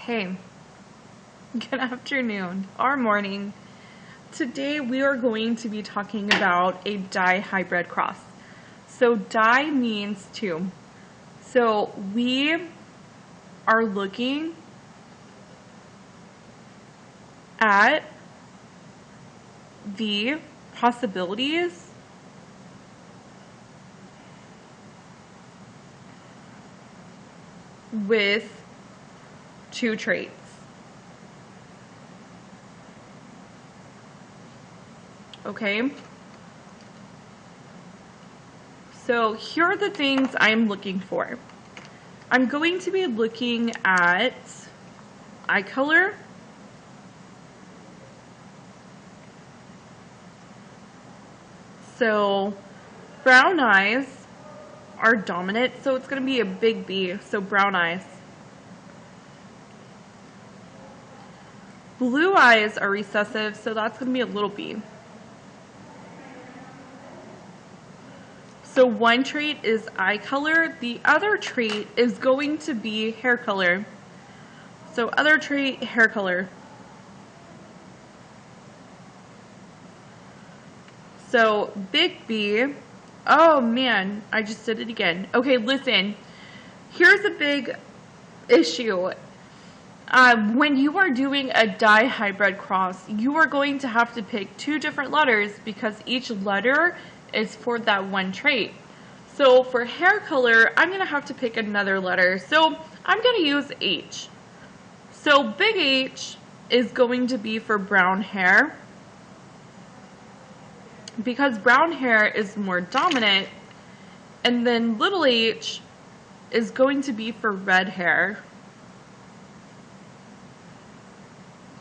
Hey, good afternoon or morning. Today we are going to be talking about a dihybrid cross. So di means two. So we are looking at the possibilities with two traits. Okay? So here are the things I'm looking for. I'm going to be looking at eye color, so brown eyes are dominant, so it's going to be a big B, so brown eyes. Blue eyes are recessive, so that's going to be a little b. So one trait is eye color, the other trait is going to be hair color. So other trait, hair color. So big B, oh man, I just did it again. Okay, listen, here's a big issue. When you are doing a dihybrid cross, you are going to have to pick two different letters because each letter is for that one trait. So for hair color, I'm going to have to pick another letter. So I'm going to use H. So big H is going to be for brown hair because brown hair is more dominant, and then little h is going to be for red hair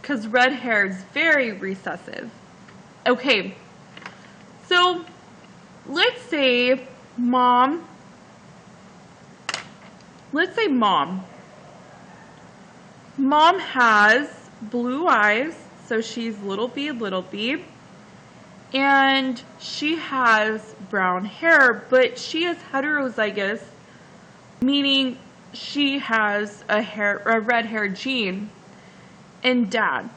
because red hair is very recessive. Okay, so let's say mom has blue eyes, so she's little b, and she has brown hair, but she is heterozygous, meaning she has a red hair gene. And dad.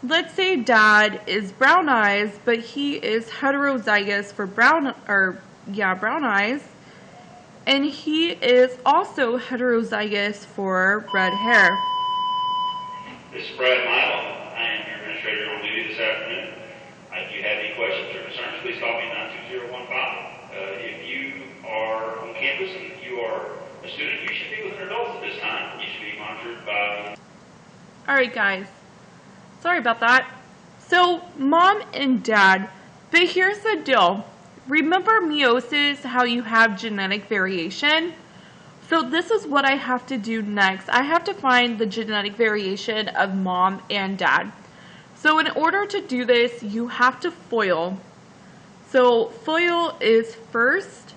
Let's say dad is brown eyes, but he is heterozygous for brown eyes, and he is also heterozygous for red hair. This is Brad Milo. I am your administrator on duty this afternoon. If you have any questions or concerns, please call me 92015. If you are on campus and you are a student, you should be with an adult at this time. You should be monitored by... Alright guys, sorry about that. So mom and dad, but here's the deal. Remember meiosis, how you have genetic variation? So this is what I have to do next. I have to find the genetic variation of mom and dad. So in order to do this, you have to FOIL. So FOIL is first,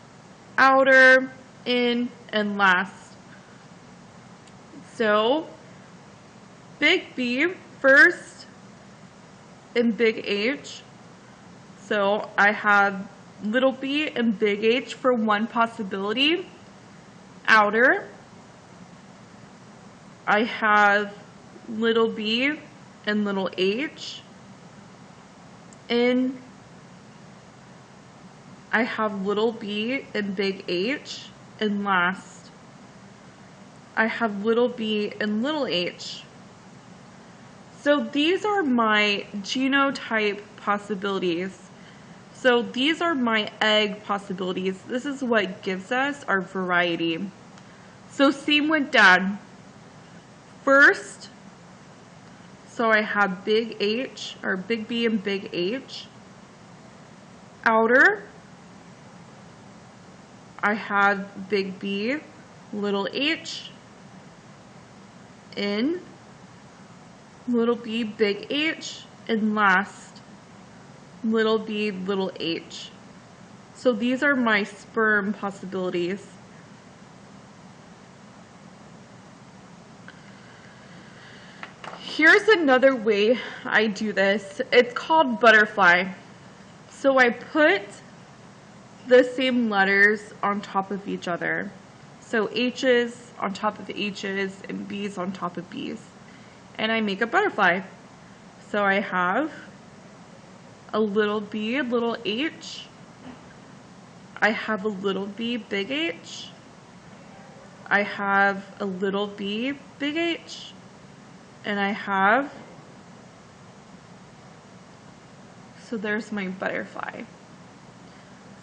outer, in, and last. So big B first and big H. So I have little b and big H for one possibility. Outer, I have little b and little h. In, I have little b and big H. And last, I have little b and little h. So these are my genotype possibilities. So these are my egg possibilities. This is what gives us our variety. So same with dad. First, so I have big H, or big B and big H. Outer, I have big B, little h. In, little b, big H. And last, little b, little h. So these are my sperm possibilities. Here's another way I do this. It's called butterfly. So I put the same letters on top of each other. So H's on top of H's and B's on top of B's. And I make a butterfly. So I have a little b, little h. I have a little b, big H. I have a little b, big H. And I have, so there's my butterfly.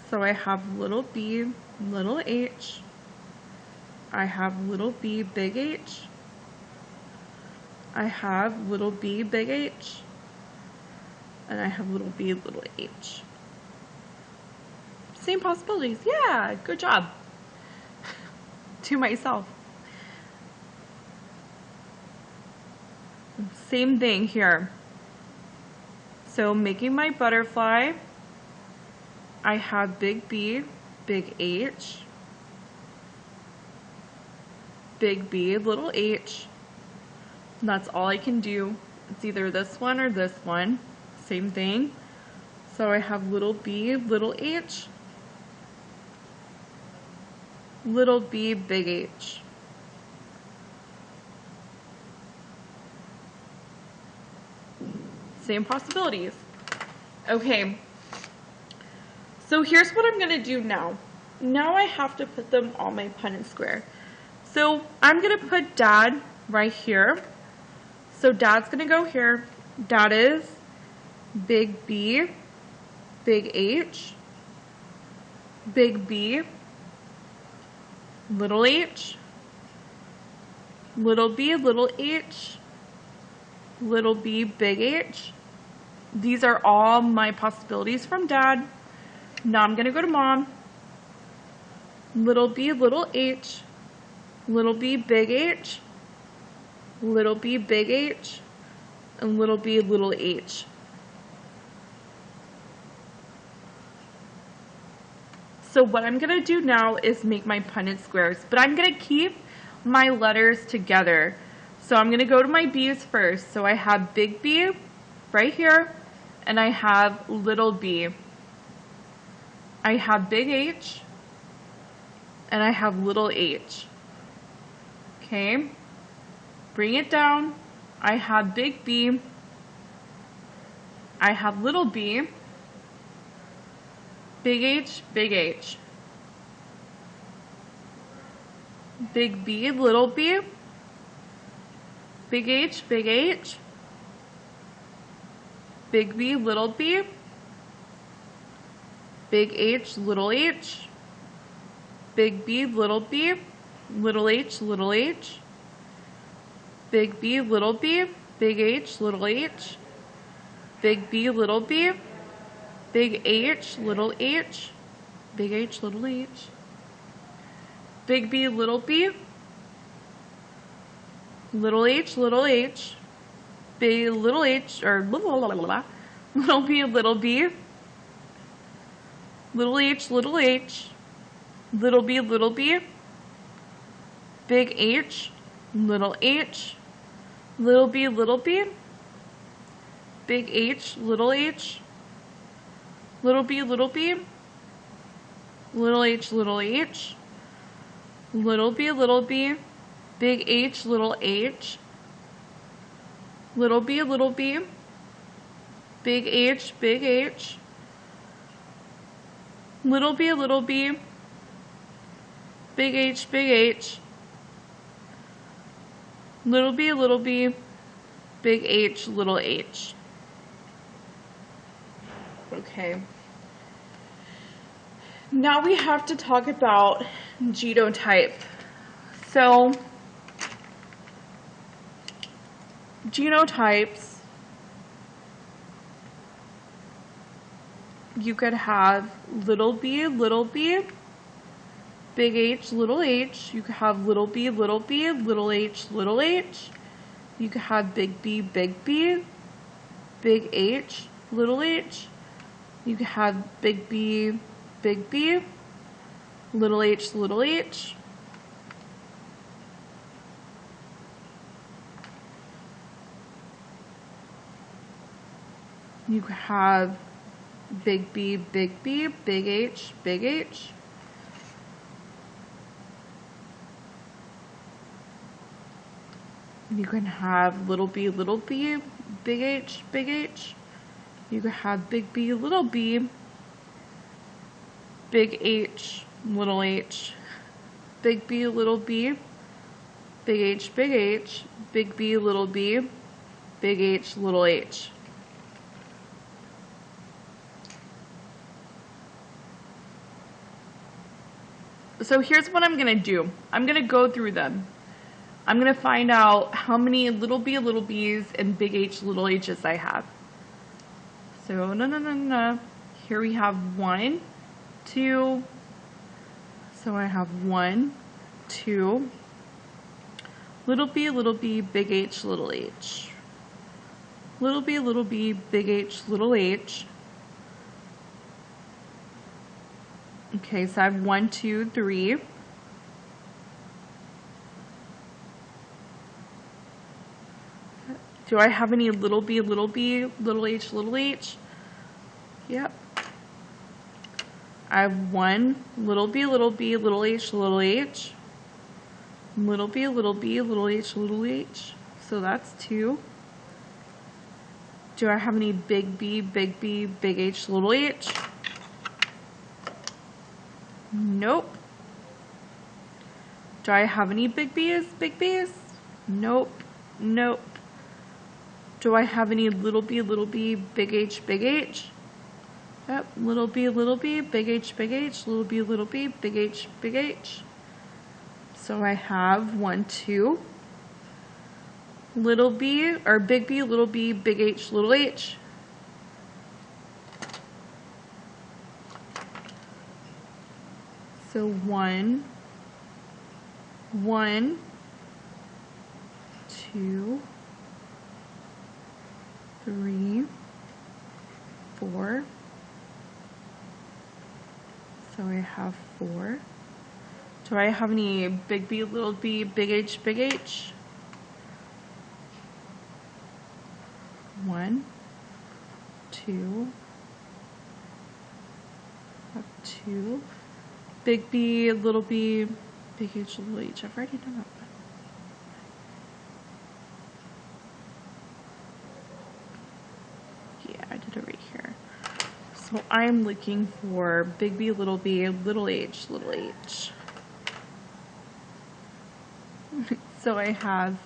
So I have little b, little h. I have little b, big H. I have little b, big H. And I have little b, little h. Same possibilities. Yeah, good job. To myself. Same thing here. So making my butterfly, I have big B, big H, big B, little h. And that's all I can do. It's either this one or this one. Same thing. So I have little b, little h, little b, big H. Same possibilities. Okay. So here's what I'm going to do now. Now I have to put them on my Punnett square. So I'm going to put Dad right here. So Dad's going to go here. Dad is big B, big H, big B, little h, little b, little h, little b, big H. These are all my possibilities from Dad. Now I'm going to go to Mom. Little b, little h, little b, big H, little b, big H, and little b, little h. So what I'm going to do now is make my Punnett squares, but I'm going to keep my letters together. So I'm going to go to my B's first. So I have big B right here, and I have little b. I have big H, and I have little h. Okay, bring it down. I have big B, I have little b, big H, big H. Big B, little b, big H, big H. Big B, little b, big H, little h. Big B, little b, little h, little h. Big B, little b, big H, little h. Big B, little b, big H, little h. Big H, little h. Big B, little b, little h, little h. Big little h, or little b, little b. Little h, little h. Little b, little b. Big H, little h. Little b, little b. Big H, little h. Little b, little b. Little h, little h. Little b, little b. Big H, little h. Little b, little b. Big H, big H. Little b, little b. Big H, big H. Little b, little b. Big H, little h. Okay. Now we have to talk about genotype. So, genotypes, you could have little b, big H, little h. You could have little b, little h, little h. You could have big B, big H, little h. You could have big B, little h, little h. You could have big B, big H, big H. You can have little b, big H, big H. You can have big B, big H, little h. Big B, big H, big B, big H, little h. So here's what I'm going to do. I'm going to go through them. I'm going to find out how many little b's, and big H, little h's I have. So, here we have 1, 2. So I have 1, 2. Little b, big H, little h. Little b, big H, little h. Okay, so I have 1, 2, 3. Do I have any little b, little h, little h? Yep. I have 1, little b, little h, little h. Little b, little h, little h. So that's 2. Do I have any big B, big H, little h? Nope. Do I have any big B's? Nope. Nope. Do I have any little b, big H, big H? Yep. Little b, big H, little b, big H, big H. So I have 1, 2. Little b, or big B, big H, little h. So 1, 2, 3, 4. So I have 4. Do I have any big B, big H, big H? 1, 2, 2. Big B, big H, little h. I've already done that one. Yeah, I did it right here. So I'm looking for big B, little h, little h. So I have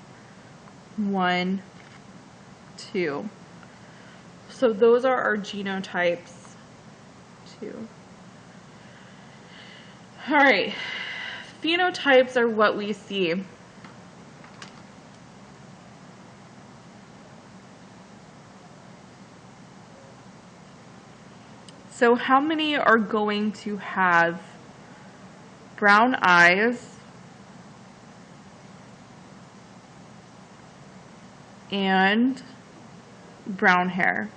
1, 2. So those are our genotypes. 2. All right. Phenotypes are what we see. So how many are going to have brown eyes and brown hair?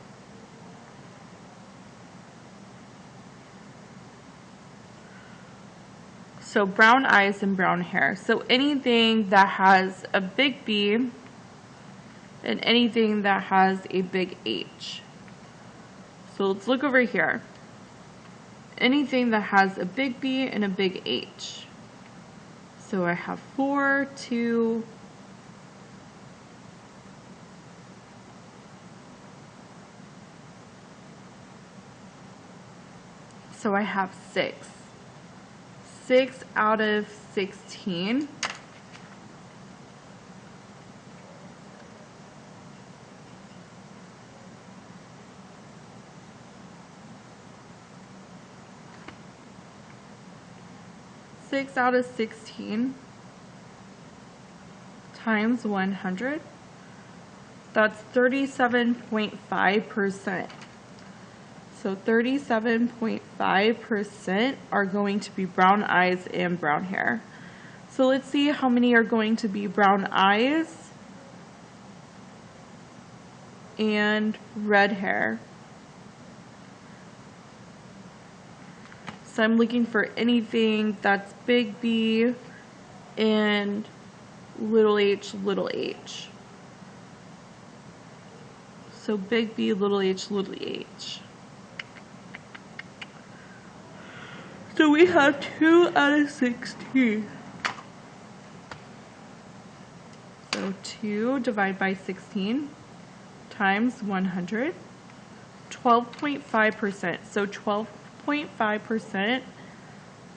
So brown eyes and brown hair. So anything that has a big B and anything that has a big H. So let's look over here. Anything that has a big B and a big H. So I have 4, 2, so I have 6. 6 out of 16. Six out of 16 times 100. That's 37.5%. So 37.5% are going to be brown eyes and brown hair. So let's see how many are going to be brown eyes and red hair. So I'm looking for anything that's big B and little h, little h. So big B, little h, little h. So we have 2 out of 16. So 2 divided by 16 times 100, 12.5%. So 12.5%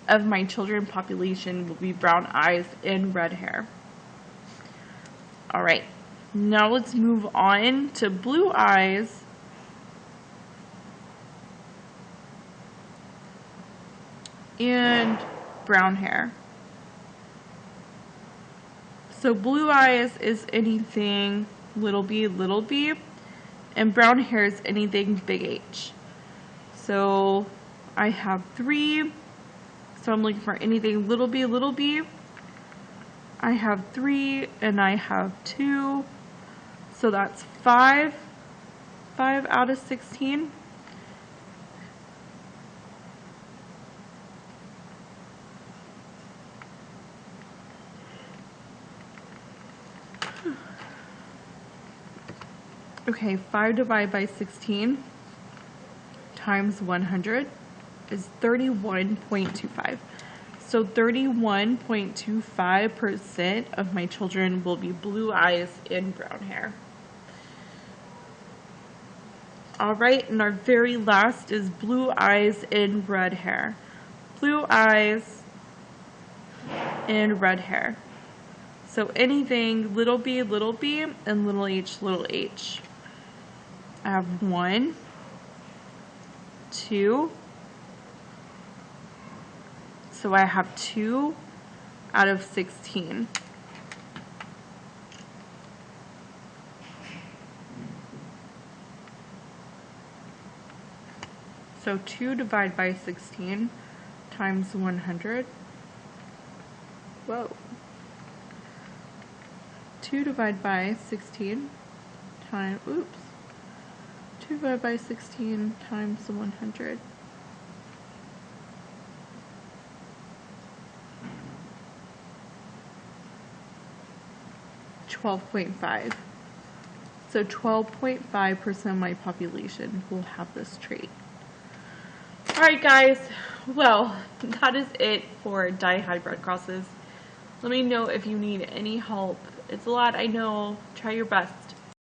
of my children's population will be brown eyes and red hair. All right, now let's move on to blue eyes and brown hair. So blue eyes is anything little b, and brown hair is anything big H. So I have 3, so I'm looking for anything little b. I have 3 and I have 2, so that's 5 out of 16. Okay, 5 divided by 16 times 100 is 31.25. So 31.25% of my children will be blue eyes and brown hair. All right, and our very last is blue eyes and red hair. Blue eyes and red hair. So anything little b, and little h. I have 1, 2, so I have 2 out of 16. So 2 divided by 16 times 100. Whoa. 2 divided by 16 times, 2 divided by 16 times 100. .5. So 12.5% of my population will have this trait. Alright guys, well, that is it for dihybrid crosses. Let me know if you need any help. It's a lot, I know. Try your best.